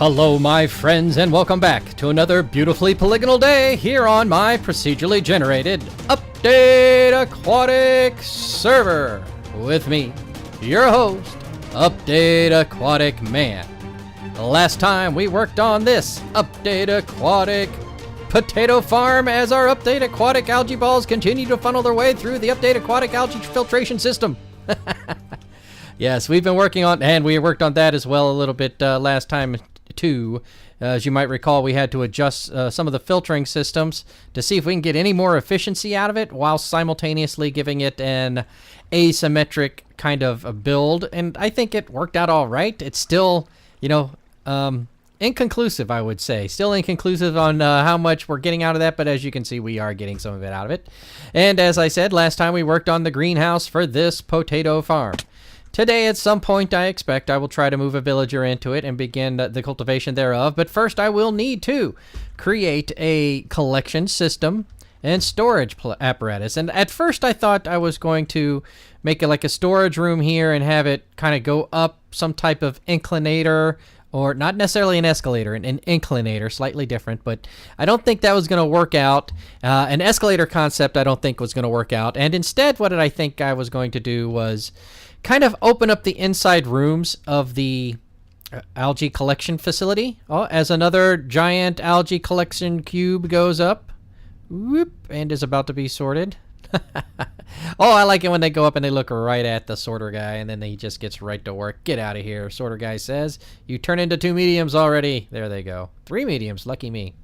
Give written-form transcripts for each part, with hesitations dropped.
Hello, my friends, and welcome back to another beautifully polygonal day here on my procedurally generated Update Aquatic server. With me, your host, Update Aquatic Man. The last time we worked on this Update Aquatic potato farm as our Update Aquatic algae balls continue to funnel their way through the Update Aquatic algae filtration system. Yes, we've been working on, and we worked on that as well a little bit last time too. As you might recall, we had to adjust some of the filtering systems to see if we can get any more efficiency out of it while simultaneously giving it an asymmetric kind of a build. And I think it worked out all right. It's still, inconclusive, I would say. Still inconclusive on how much we're getting out of that, but as you can see, we are getting some of it out of it. And as I said, last time we worked on the greenhouse for this potato farm. Today, at some point, I expect I will try to move a villager into it and begin the cultivation thereof. But first, I will need to create a collection system and storage apparatus. And at first, I thought I was going to make it like a storage room here and have it kind of go up some type of inclinator, or not necessarily an escalator, an inclinator, slightly different. But I don't think that was going to work out. An escalator concept I don't think was going to work out. And instead, what did I think I was going to do was kind of open up the inside rooms of the algae collection facility. Oh, as another giant algae collection cube goes up, whoop, and is about to be sorted. Oh, I like it when they go up and they look right at the sorter guy, and then he just gets right to work. Get out of here, sorter guy says. You turn into 2 mediums already. There they go. 3 mediums, lucky me.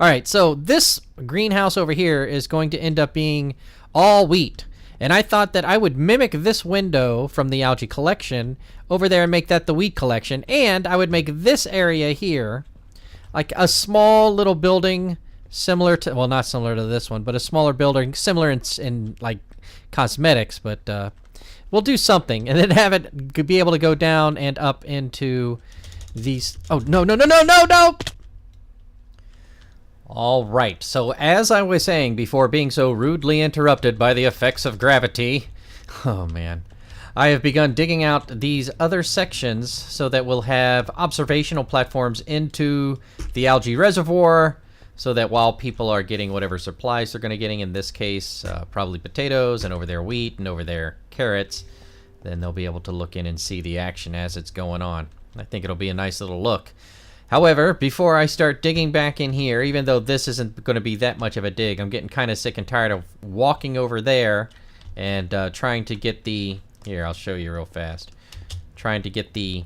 All right, so this greenhouse over here is going to end up being all wheat. And I thought that I would mimic this window from the algae collection over there and make that the wheat collection. And I would make this area here like a small little building similar to, well, not similar to this one, but a smaller building similar in like cosmetics. But we'll do something and then have it be able to go down and up into these. Oh, no. All right, so as I was saying before being so rudely interrupted by the effects of gravity, oh man, I have begun digging out these other sections so that we'll have observational platforms into the algae reservoir so that while people are getting whatever supplies they're going to getting, in this case, probably potatoes, and over there wheat, and over there carrots, then they'll be able to look in and see the action as it's going on. I think it'll be a nice little look. However, before I start digging back in here, even though this isn't going to be that much of a dig, I'm getting kind of sick and tired of walking over there and trying to get the... Here, I'll show you real fast. Trying to get the...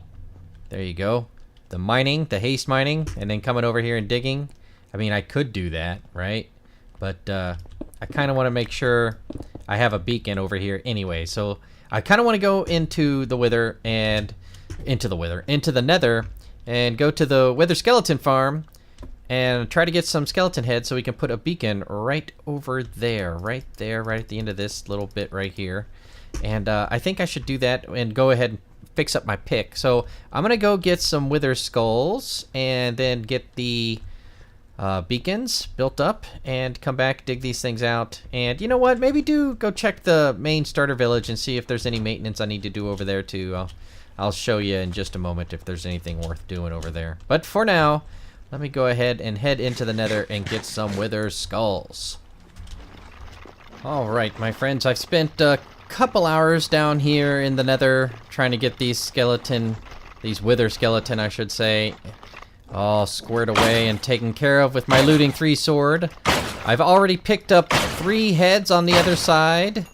There you go. The mining, the haste mining, and then coming over here and digging. I mean, I could do that, right? But I kind of want to make sure I have a beacon over here anyway. So I kind of want to go into the wither and... Into the nether... and go to the Wither Skeleton Farm and try to get some skeleton heads so we can put a beacon right over there, right at the end of this little bit right here. And I think I should do that and go ahead and fix up my pick. So I'm going to go get some Wither Skulls and then get the beacons built up and come back, dig these things out. And you know what? Maybe go check the main starter village and see if there's any maintenance I need to do over there too. I'll show you in just a moment if there's anything worth doing over there. But for now, let me go ahead and head into the nether and get some Wither Skulls. Alright, my friends, I've spent a couple hours down here in the nether trying to get these Wither Skeleton, I should say, all squared away and taken care of with my Looting 3 sword. I've already picked up 3 heads on the other side,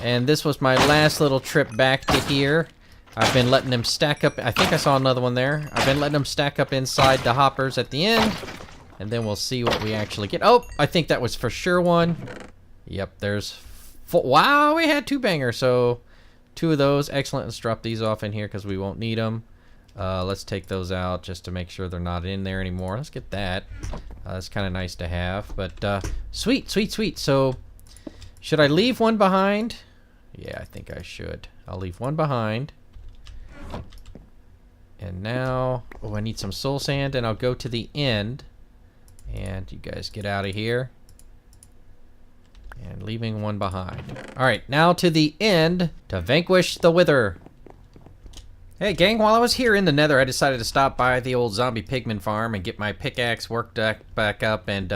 and this was my last little trip back to here. I've been letting them stack up. I think I saw another one there. I've been letting them stack up inside the hoppers at the end. And then we'll see what we actually get. Oh, I think that was for sure one. Yep, there's 4. Wow, we had 2 bangers. So 2 of those. Excellent. Let's drop these off in here because we won't need them. Let's take those out just to make sure they're not in there anymore. Let's get that. That's kind of nice to have. But sweet. So should I leave one behind? Yeah, I think I should. I'll leave one behind. And now, I need some soul sand, and I'll go to the end. And you guys get out of here. And leaving one behind. Alright, now to the end to vanquish the wither. Hey gang, while I was here in the nether, I decided to stop by the old zombie pigman farm and get my pickaxe worked back up and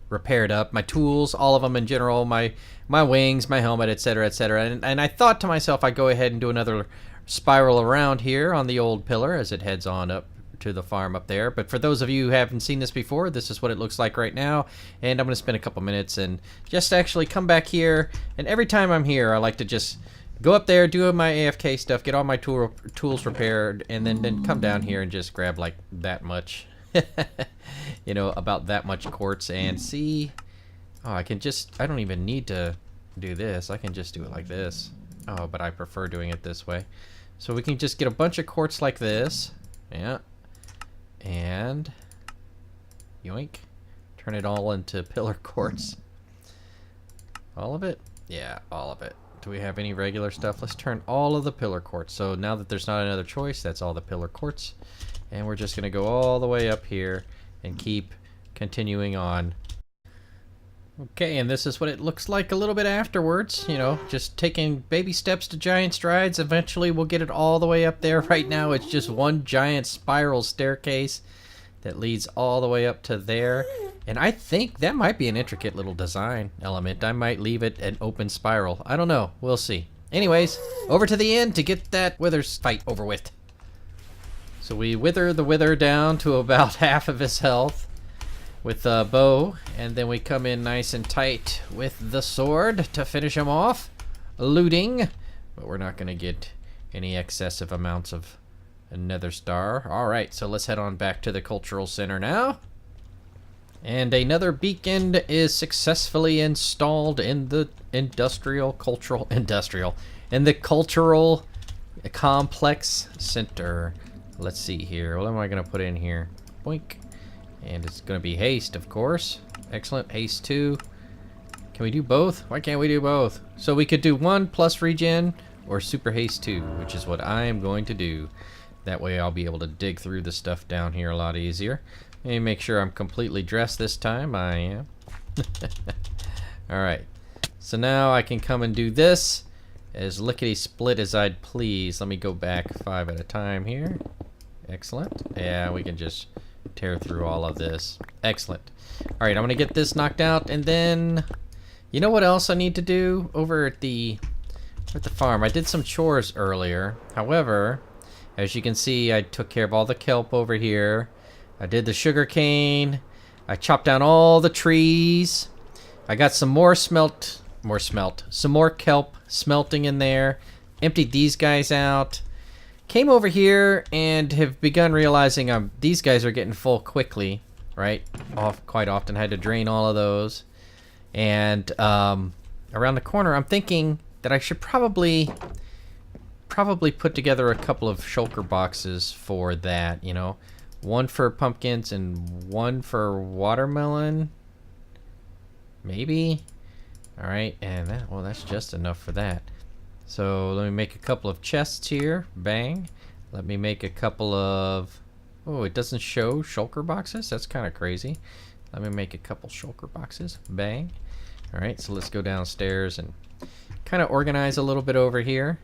repaired up. My tools, all of them in general, my wings, my helmet, etc, etc. And I thought to myself I'd go ahead and do another spiral around here on the old pillar as it heads on up to the farm up there. But for those of you who haven't seen this before, this is what it looks like right now. And I'm going to spend a couple minutes and just actually come back here. And every time I'm here, I like to just go up there, do my AFK stuff, get all my tools repaired, and then come down here and just grab like that much, you know, about that much quartz and see. Oh, I don't even need to do this. I can just do it like this. Oh, but I prefer doing it this way. So we can just get a bunch of quartz like this. Yeah. And yoink. Turn it all into pillar quartz. All of it? Yeah, all of it. Do we have any regular stuff? Let's turn all of the pillar quartz. So now that there's not another choice, that's all the pillar quartz. And we're just going to go all the way up here and keep continuing on. Okay, and this is what it looks like a little bit afterwards. You know, just taking baby steps to giant strides. Eventually we'll get it all the way up there. Right now it's just one giant spiral staircase that leads all the way up to there. And I think that might be an intricate little design element. I might leave it an open spiral. I don't know. We'll see. Anyways, over to the end to get that wither fight over with. So we wither the wither down to about half of his health with a bow, and then we come in nice and tight with the sword to finish him off. Looting, but we're not going to get any excessive amounts of nether star. Alright, so let's head on back to the cultural center now. And another beacon is successfully installed in the in the cultural complex center. Let's see here. What am I going to put in here? Boink. And it's going to be haste, of course. Excellent. Haste 2. Can we do both? Why can't we do both? So we could do 1 plus regen or super haste 2, which is what I am going to do. That way I'll be able to dig through the stuff down here a lot easier. Let me make sure I'm completely dressed this time. I am. Alright. So now I can come and do this as lickety-split as I'd please. Let me go back 5 at a time here. Excellent. Yeah, we can just tear through all of this. Excellent. Alright, I'm going to get this knocked out, and then... You know what else I need to do over at the farm? I did some chores earlier. However, as you can see, I took care of all the kelp over here. I did the sugar cane. I chopped down all the trees. I got some more some more kelp smelting in there. Emptied these guys out. Came over here and have begun realizing these guys are getting full quickly, right? Quite often had to drain all of those. And around the corner, I'm thinking that I should probably put together a couple of shulker boxes for that, you know. One for pumpkins and one for watermelon. Maybe. Alright, and that's just enough for that. So let me make a couple of chests here. Bang. Let me make a couple of... Oh, it doesn't show shulker boxes? That's kind of crazy. Let me make a couple shulker boxes. Bang. Alright, so let's go downstairs and kind of organize a little bit over here.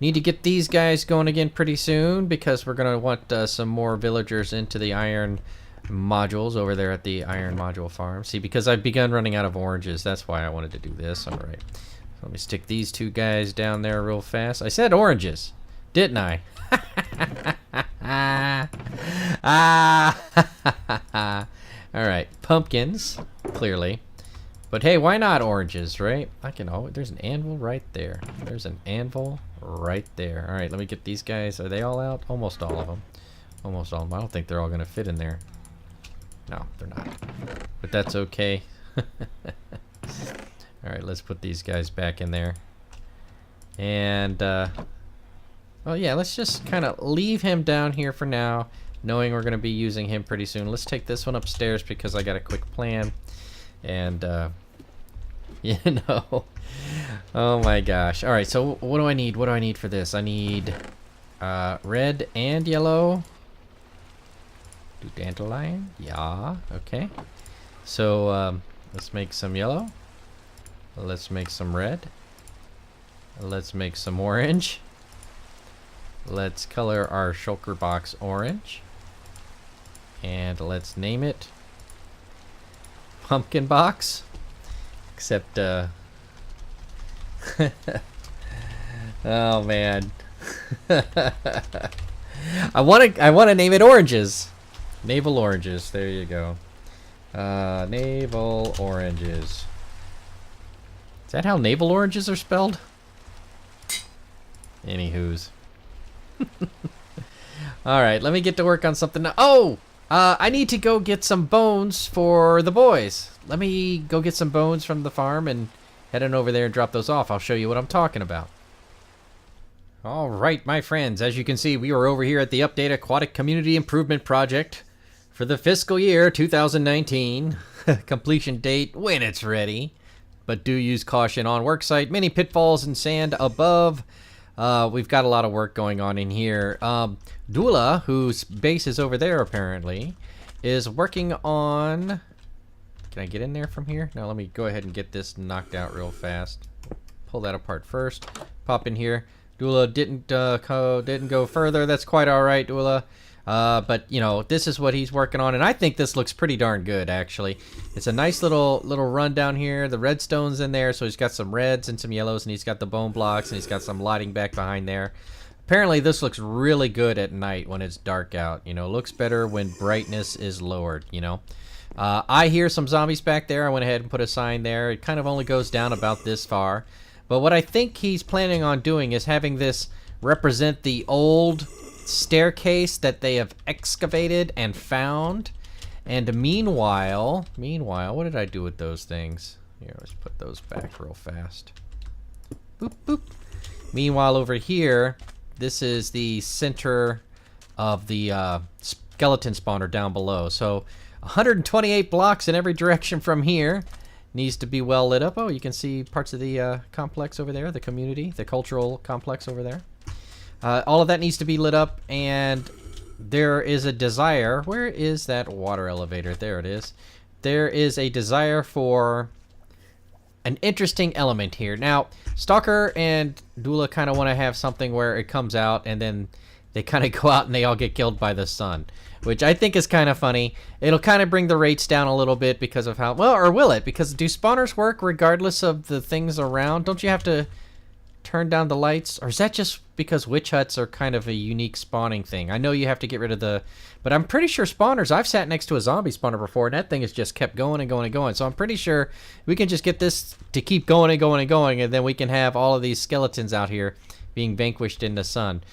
Need to get these guys going again pretty soon because we're going to want some more villagers into the iron modules over there at the iron module farm. See, because I've begun running out of oranges. That's why I wanted to do this. Alright. So let me stick these two guys down there real fast. I said oranges, didn't I? Alright, pumpkins, clearly. But hey, why not oranges, right? There's an anvil right there. There's an anvil right there. Alright, let me get these guys. Are they all out? Almost all of them. Almost all of them. I don't think they're all going to fit in there. No, they're not. But that's okay. Alright, let's put these guys back in there. And, well, yeah, let's just kind of leave him down here for now, knowing we're going to be using him pretty soon. Let's take this one upstairs because I got a quick plan. And, you know, oh my gosh. Alright, so what do I need? What do I need for this? I need red and yellow. Do dandelion? Yeah, okay. So, let's make some yellow. Let's make some red. Let's make some orange. Let's color our shulker box orange. And let's name it Pumpkin Box. Except, oh man. I wanna name it Oranges. Navel Oranges. There you go. Navel Oranges. Is that how navel oranges are spelled? Anywho's. Alright, let me get to work on something now. Oh! I need to go get some bones for the boys. Let me go get some bones from the farm and head on over there and drop those off. I'll show you what I'm talking about. Alright, my friends. As you can see, we are over here at the Update Aquatic Community Improvement Project for the fiscal year 2019. Completion date when it's ready. But do use caution on worksite. Many pitfalls and sand above. We've got a lot of work going on in here. Dula, whose base is over there apparently, is working on... Can I get in there from here? No, let me go ahead and get this knocked out real fast. Pull that apart first. Pop in here. Dula didn't go further. That's quite all right, Dula. But you know, this is what he's working on, and I think this looks pretty darn good, actually. It's a nice little run down here. The redstone's in there, so he's got some reds and some yellows, and he's got the bone blocks, and he's got some lighting back behind there. Apparently, this looks really good at night when it's dark out. You know, looks better when brightness is lowered. You know, I hear some zombies back there. I went ahead and put a sign there. It kind of only goes down about this far. But what I think he's planning on doing is having this represent the old staircase that they have excavated and found. And meanwhile, what did I do with those things? Here, let's put those back real fast. Boop, boop. Meanwhile, over here, this is the center of the skeleton spawner down below. So 128 blocks in every direction from here. Needs to be well lit up. Oh, you can see parts of the complex over there, the community, the cultural complex over there. All of that needs to be lit up, and there is a desire. Where is that water elevator? There it is. There is a desire for an interesting element here. Now, Stalker and Dula kind of want to have something where it comes out, and then they kind of go out and they all get killed by the sun, which I think is kind of funny. It'll kind of bring the rates down a little bit because of how... Well, or will it? Because do spawners work regardless of the things around? Don't you have to turn down the lights? Or is that just because witch huts are kind of a unique spawning thing? I know you have to get rid of the... But I'm pretty sure spawners... I've sat next to a zombie spawner before, and that thing has just kept going and going and going. So I'm pretty sure we can just get this to keep going and going and going, and then we can have all of these skeletons out here being vanquished in the sun.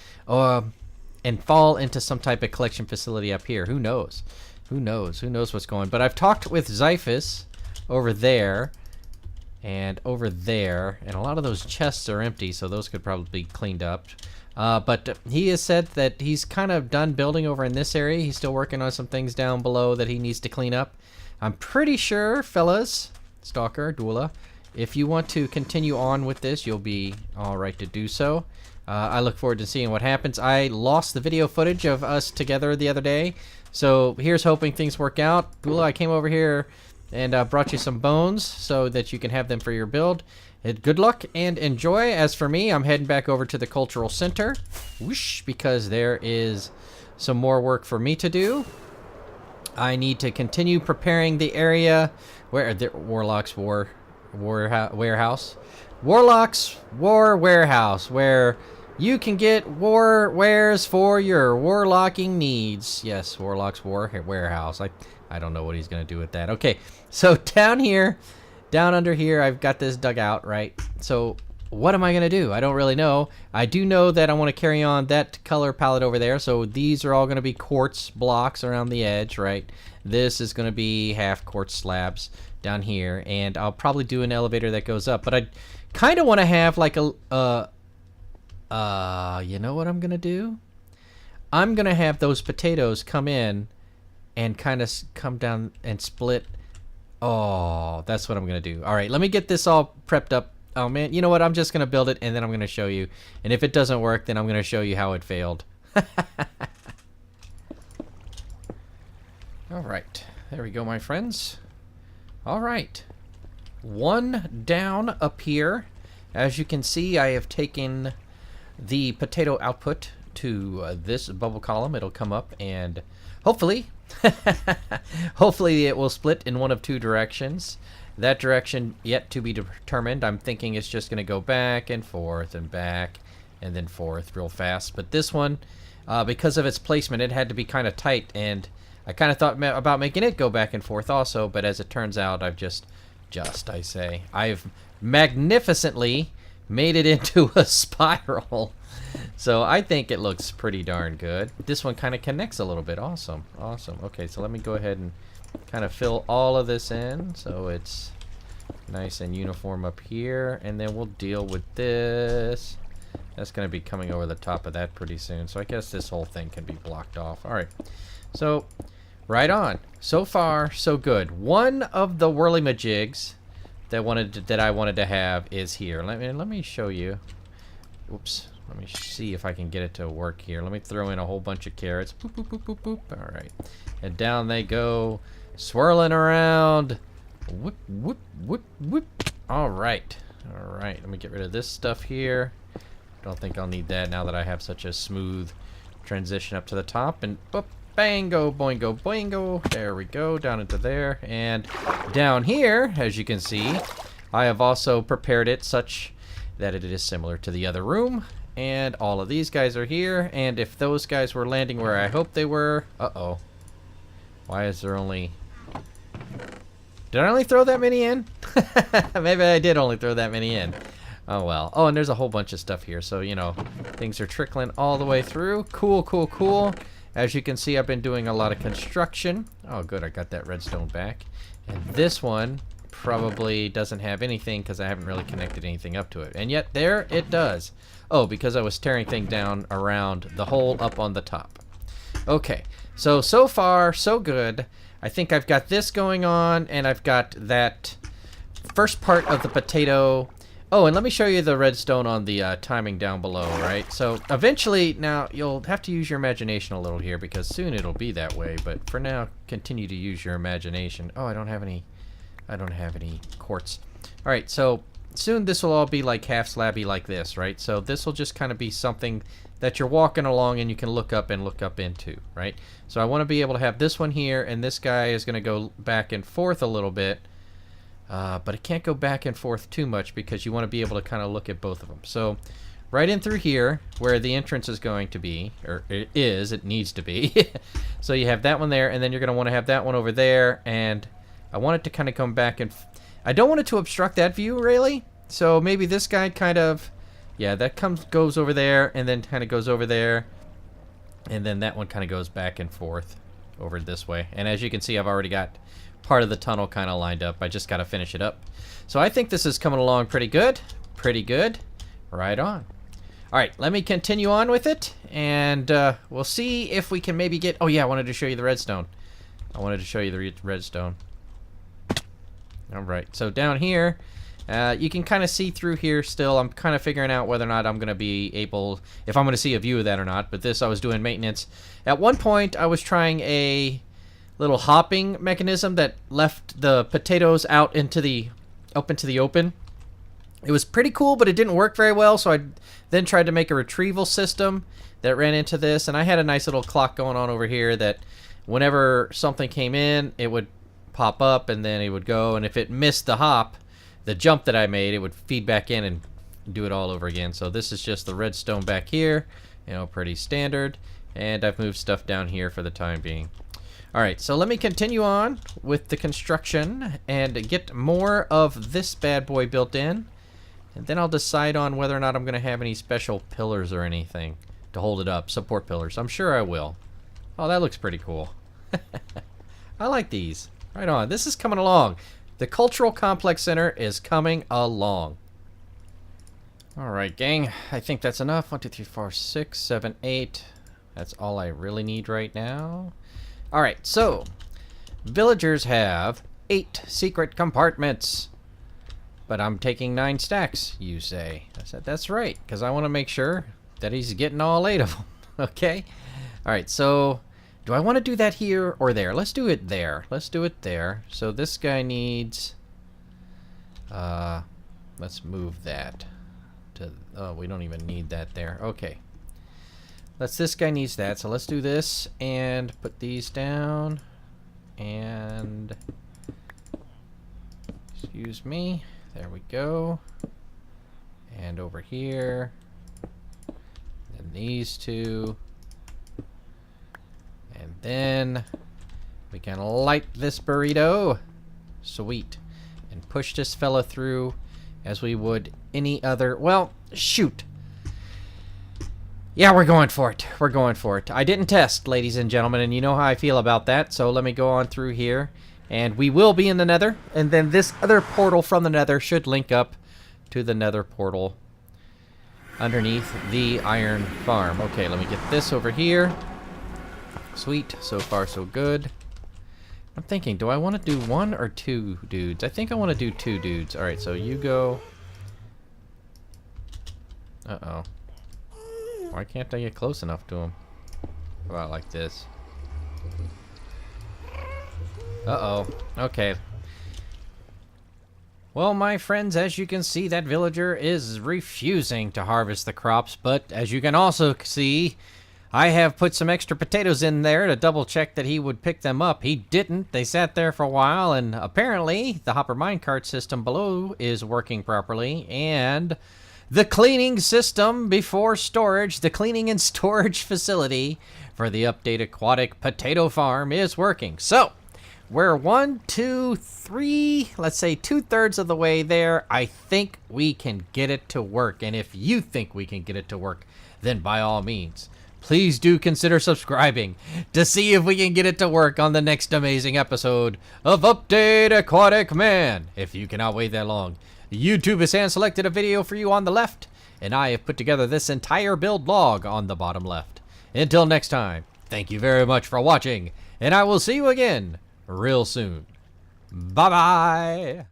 And fall into some type of collection facility up here. Who knows? Who knows? Who knows what's going? But I've talked with Xiphus over there and over there, and a lot of those chests are empty, so those could probably be cleaned up. But he has said that he's kind of done building over in this area. He's still working on some things down below that he needs to clean up. I'm pretty sure, fellas, Stalker, Dula, if you want to continue on with this, you'll be all right to do so. I look forward to seeing what happens. I lost the video footage of us together the other day, so here's hoping things work out. Dula, I came over here and brought you some bones so that you can have them for your build. Good luck and enjoy. As for me, I'm heading back over to the cultural center, whoosh, because there is some more work for me to do. I need to continue preparing the area where the Warlock's warehouse. Warlock's War Warehouse, where you can get war wares for your warlocking needs. Yes, Warlock's War Warehouse. I don't know what he's going to do with that. Okay, so down here, down under here, I've got this dug out, right? So what am I going to do? I don't really know. I do know that I want to carry on that color palette over there. So these are all going to be quartz blocks around the edge, right? This is going to be half quartz slabs down here. And I'll probably do an elevator that goes up. But I kind of want to have like a... you know what I'm going to do? I'm going to have those potatoes come in and kind of come down and split. Oh, that's what I'm going to do. All right, let me get this all prepped up. Oh, man, you know what? I'm just going to build it, and then I'm going to show you. And if it doesn't work, then I'm going to show you how it failed. All right, there we go, my friends. All right, one down up here. As you can see, I have taken the potato output to this bubble column, it'll come up and hopefully, hopefully it will split in one of two directions. That direction yet to be determined. I'm thinking it's just going to go back and forth and back and then forth real fast. But this one, because of its placement, it had to be kind of tight, and I kind of thought about making it go back and forth also, but as it turns out, I've I've magnificently made it into a spiral. So I think it looks pretty darn good. This one kind of connects a little bit. Awesome. Awesome. Okay, so let me go ahead and kind of fill all of this in so it's nice and uniform up here, and then we'll deal with this. That's going to be coming over the top of that pretty soon, so I guess this whole thing can be blocked off. All right, so right on. So far, so good. One of the whirly-majigs that I wanted to have is here. Let me show you. Oops. Let me see if I can get it to work here. Let me throw in a whole bunch of carrots. Boop, boop, boop, boop, boop. All right. And down they go, swirling around. Whoop, whoop, whoop, whoop. All right. All right. Let me get rid of this stuff here. Don't think I'll need that now that I have such a smooth transition up to the top. And boop, bango, boingo, boingo. There we go. Down into there. And down here, as you can see, I have also prepared it such that it is similar to the other room. And all of these guys are here, and if those guys were landing where I hoped they were... Uh-oh. Why is there only... Did I only throw that many in? Maybe I did only throw that many in. Oh, well. Oh, and there's a whole bunch of stuff here, so, you know, things are trickling all the way through. Cool, cool, cool. As you can see, I've been doing a lot of construction. Oh, good, I got that redstone back. And this one probably doesn't have anything because I haven't really connected anything up to it. And yet, there it does. Oh, because I was tearing things down around the hole up on the top. Okay, so far, so good. I think I've got this going on, and I've got that first part of the potato. Oh, and let me show you the redstone on the timing down below, right? So eventually, now, you'll have to use your imagination a little here, because soon it'll be that way, but for now, continue to use your imagination. Oh, I don't have any quartz. All right, so soon this will all be like half slabby like this, right? So this will just kind of be something that you're walking along and you can look up into, right? So I want to be able to have this one here, and this guy is going to go back and forth a little bit, but it can't go back and forth too much because you want to be able to kind of look at both of them. So right in through here where the entrance is going to be, or it needs to be. So you have that one there, and then you're going to want to have that one over there, and I want it to kind of come back and... I don't want it to obstruct that view, really. So maybe this guy kind of... Yeah, that goes over there, and then kind of goes over there. And then that one kind of goes back and forth over this way. And as you can see, I've already got part of the tunnel kind of lined up. I just got to finish it up. So I think this is coming along pretty good. Pretty good. Right on. All right, let me continue on with it. And we'll see if we can maybe get... Oh, yeah, I wanted to show you the redstone. Redstone. All right, so down here, you can kind of see through here still. I'm kind of figuring out whether or not I'm going to be able, if I'm going to see a view of that or not. But this, I was doing maintenance. At one point, I was trying a little hopping mechanism that left the potatoes out into the open. It was pretty cool, but it didn't work very well. So I then tried to make a retrieval system that ran into this. And I had a nice little clock going on over here that whenever something came in, it would pop up and then it would go, and if it missed the jump that I made, it would feed back in and do it all over again. So this is just the redstone back here, you know, pretty standard, and I've moved stuff down here for the time being. All right, so let me continue on with the construction and get more of this bad boy built in, and then I'll decide on whether or not I'm going to have any special pillars or anything to hold it up, support pillars. I'm sure I will. Oh, that looks pretty cool. I like these. Right on. This is coming along. The Cultural Complex Center is coming along. All right, gang. I think that's enough. 1, 2, 3, 4, 6, 7, 8. That's all I really need right now. All right, so villagers have 8 secret compartments. But I'm taking 9 stacks, you say. I said, that's right, because I want to make sure that he's getting all 8 of them. Okay? All right, so... do I want to do that here or there? Let's do it there. Let's do it there. So this guy needs... let's move that to... oh, we don't even need that there. Okay. This guy needs that, so let's do this and put these down. And excuse me. There we go. And over here. And these two. And then we can light this burrito. Sweet. And push this fella through as we would any other. Well, shoot. Yeah, we're going for it. We're going for it. I didn't test, ladies and gentlemen, and you know how I feel about that. So let me go on through here. And we will be in the nether. And then this other portal from the nether should link up to the nether portal underneath the iron farm. Okay, let me get this over here. Sweet. So far, so good. I'm thinking, do I want to do 1 or 2 dudes? I think I want to do 2 dudes. Alright, so you go. Uh-oh. Why can't I get close enough to him? How about like this? Uh-oh. Okay. Well, my friends, as you can see, that villager is refusing to harvest the crops, but as you can also see, I have put some extra potatoes in there to double check that he would pick them up. He didn't. They sat there for a while, and apparently the hopper minecart system below is working properly, and the cleaning system before storage, the cleaning and storage facility for the update aquatic potato farm is working. So, we're 1, 2, 3, let's say 2/3 of the way there. I think we can get it to work. And if you think we can get it to work, then by all means, please do consider subscribing to see if we can get it to work on the next amazing episode of Update Aquatic Man. If you cannot wait that long, YouTube has hand-selected a video for you on the left, and I have put together this entire build log on the bottom left. Until next time, thank you very much for watching, and I will see you again real soon. Bye-bye!